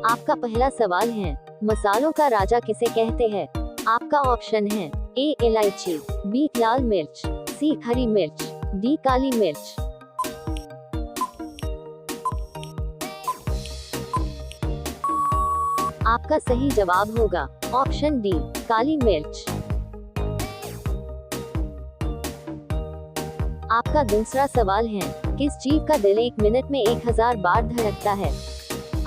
आपका पहला सवाल है, मसालों का राजा किसे कहते हैं? आपका ऑप्शन है ए इलायची, बी लाल मिर्च, सी हरी मिर्च, डी काली मिर्च। आपका सही जवाब होगा ऑप्शन डी काली मिर्च। आपका दूसरा सवाल है, किस जीव का दिल 1 मिनट में 1000 बार धड़कता है?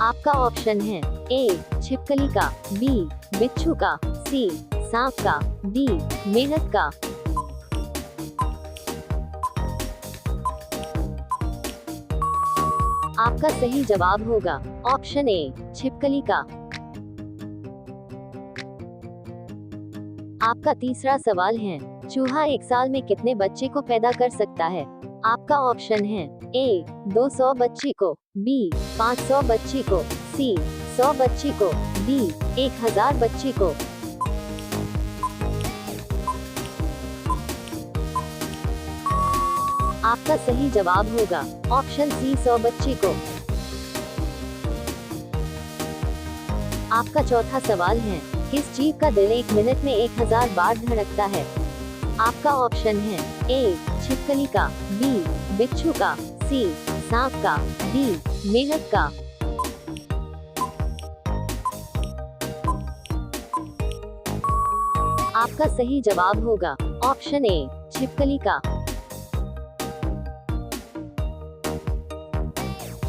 आपका ऑप्शन है ए छिपकली का, बी बिच्छू का, सी सांप का, डी मेंढक का। आपका सही जवाब होगा ऑप्शन ए छिपकली का। आपका तीसरा सवाल है, चूहा 1 साल में कितने बच्चे को पैदा कर सकता है? आपका ऑप्शन है ए 200 बच्चे को, बी 500 बच्चे को, सी 100 बच्चे को, डी 1000 बच्चे को। आपका सही जवाब होगा ऑप्शन सी 100 बच्चे को। आपका चौथा सवाल है, किस जीव का दिल 1 मिनट में 1000 बार धड़कता है? आपका ऑप्शन है ए छिपकली का, बी बिच्छू का, सी सांप का, डी मेंढक का। आपका सही जवाब होगा ऑप्शन ए छिपकली का।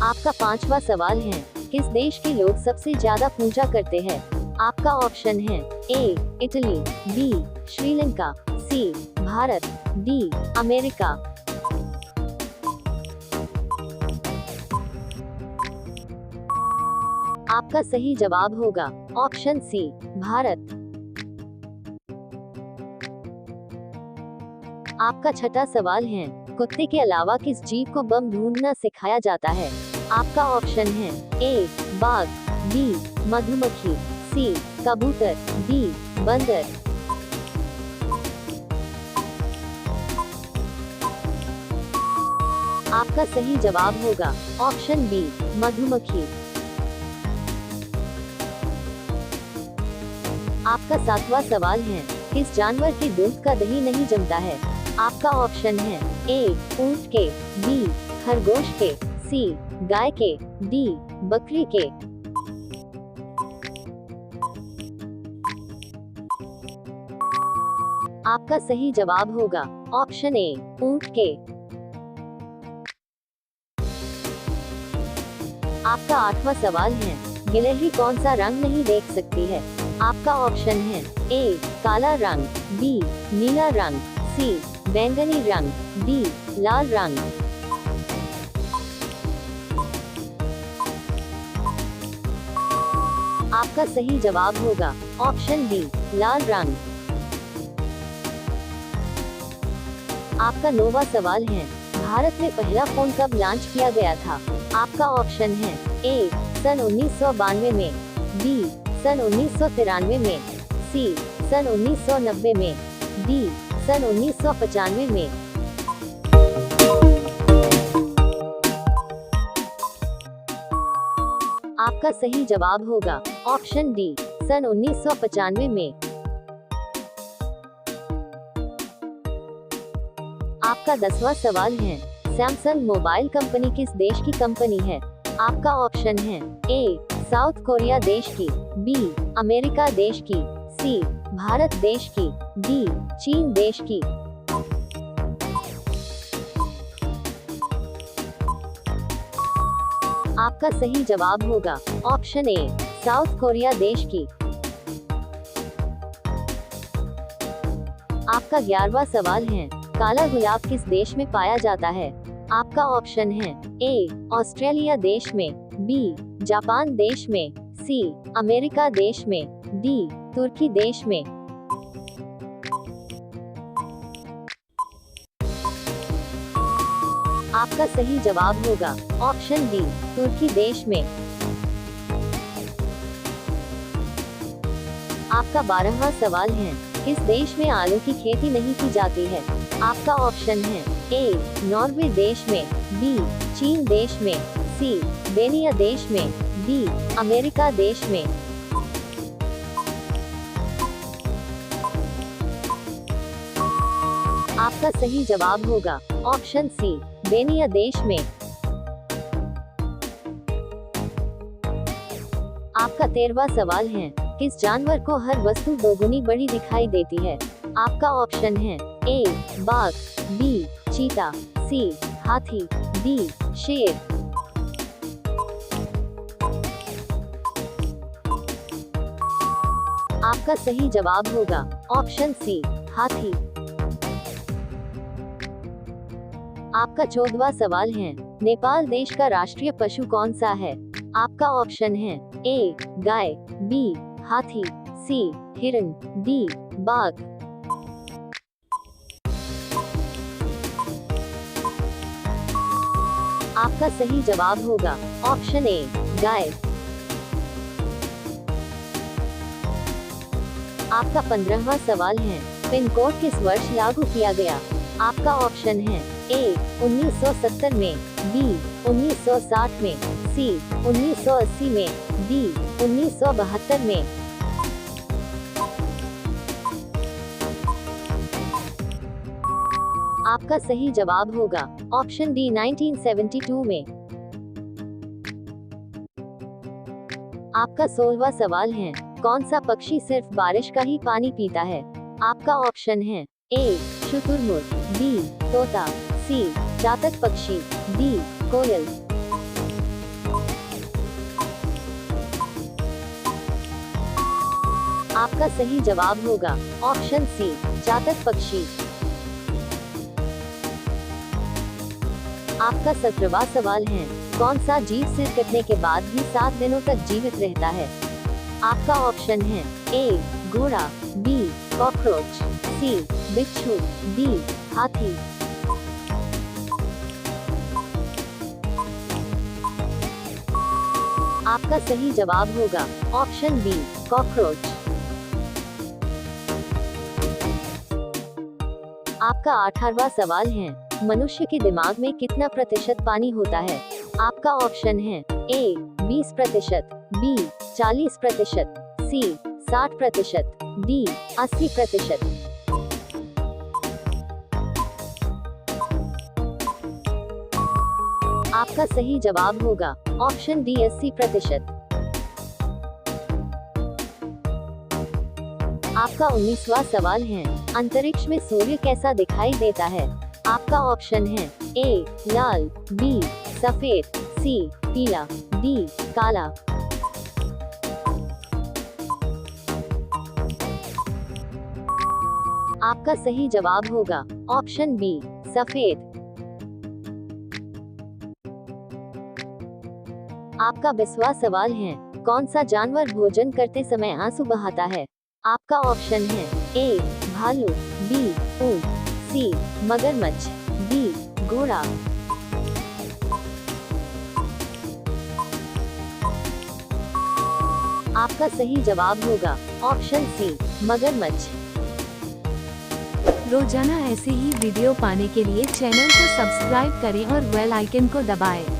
आपका पांचवा सवाल है, किस देश के लोग सबसे ज्यादा पूजा करते हैं? आपका ऑप्शन है ए इटली, बी श्रीलंका, सी भारत, डी अमेरिका। आपका सही जवाब होगा ऑप्शन सी भारत। आपका छठा सवाल है, कुत्ते के अलावा किस जीव को बम ढूंढना सिखाया जाता है? आपका ऑप्शन है ए बाघ, बी मधुमक्खी, सी कबूतर, डी बंदर। आपका सही जवाब होगा ऑप्शन बी मधुमक्खी। आपका सातवां सवाल है, किस जानवर के दूध का दही नहीं जमता है? आपका ऑप्शन है ए ऊंट के, बी खरगोश के, सी गाय के, डी बकरी के। आपका सही जवाब होगा ऑप्शन ए ऊंट के। आपका आठवां सवाल है, गिलहरी कौन सा रंग नहीं देख सकती है? आपका ऑप्शन है ए काला रंग, बी नीला रंग, सी बैंगनी रंग, डी लाल रंग। आपका सही जवाब होगा ऑप्शन बी लाल रंग। आपका 9वां सवाल है, भारत में पहला फोन कब लॉन्च किया गया था? आपका ऑप्शन है ए सन 1992 में, बी सन 1993 में, सी सन 1990 में, डी सन 1995 में। आपका सही जवाब होगा ऑप्शन डी सन 1995 में। आपका 10वां सवाल है, सैमसंग मोबाइल कंपनी किस देश की कंपनी है? आपका ऑप्शन है ए साउथ कोरिया देश की, बी अमेरिका देश की, सी भारत देश की, डी चीन देश की। आपका सही जवाब होगा ऑप्शन ए साउथ कोरिया देश की। आपका 11वां सवाल है, काला गुलाब किस देश में पाया जाता है? आपका ऑप्शन है ए ऑस्ट्रेलिया देश में, बी जापान देश में, सी अमेरिका देश में, डी तुर्की देश में। आपका सही जवाब होगा ऑप्शन डी तुर्की देश में। आपका 12वां सवाल है, किस देश में आलू की खेती नहीं की जाती है? आपका ऑप्शन है ए नॉर्वे देश में, बी चीन देश में, सी बेनिया देश में, डी डी अमेरिका देश में। आपका सही जवाब होगा ऑप्शन सी बेनिया देश में। आपका 13वां सवाल है, किस जानवर को हर वस्तु दोगुनी बड़ी दिखाई देती है? आपका ऑप्शन है ए बाघ, बी चीता, सी हाथी, डी शेर। आपका सही जवाब होगा ऑप्शन सी हाथी। आपका 14वां सवाल है, नेपाल देश का राष्ट्रीय पशु कौन सा है? आपका ऑप्शन है ए गाय, बी हाथी, सी हिरण, डी बाघ। आपका सही जवाब होगा ऑप्शन ए गाय। आपका 15वां सवाल है, पिन कोड किस वर्ष लागू किया गया? आपका ऑप्शन है ए 1970 में, बी 1960 में, सी 1980 में, डी 1972 में। आपका सही जवाब होगा ऑप्शन डी 1972 में। आपका 16वां सवाल है, कौन सा पक्षी सिर्फ बारिश का ही पानी पीता है? आपका ऑप्शन है ए शुतुरमुर्ग, बी तोता, सी चातक पक्षी, डी कोयल। आपका सही जवाब होगा ऑप्शन सी चातक पक्षी। आपका 17वां सवाल है, कौन सा जीव सिर कटने के बाद भी 7 दिनों तक जीवित रहता है? आपका ऑप्शन है ए घोड़ा, बी कॉकरोच, सी बिच्छू, डी हाथी। आपका सही जवाब होगा ऑप्शन बी कॉकरोच। आपका 18वां सवाल है, मनुष्य के दिमाग में कितना प्रतिशत पानी होता है? आपका ऑप्शन है ए 20%, बी 40%, सी 60%, डी 80%। आपका सही जवाब होगा ऑप्शन डी 80%। आपका 19वां सवाल है, अंतरिक्ष में सूर्य कैसा दिखाई देता है? आपका ऑप्शन है ए लाल, बी सफेद, सी पीला, डी काला। आपका सही जवाब होगा ऑप्शन बी सफेद। आपका 20वां सवाल है, कौन सा जानवर भोजन करते समय आंसू बहाता है? आपका ऑप्शन है ए भालू, बी ऊंट, सी मगरमच्छ, डी घोड़ा। आपका सही जवाब होगा ऑप्शन सी मगरमच्छ। रोजाना ऐसे ही वीडियो पाने के लिए चैनल को सब्सक्राइब करें और बेल आइकन को दबाएं।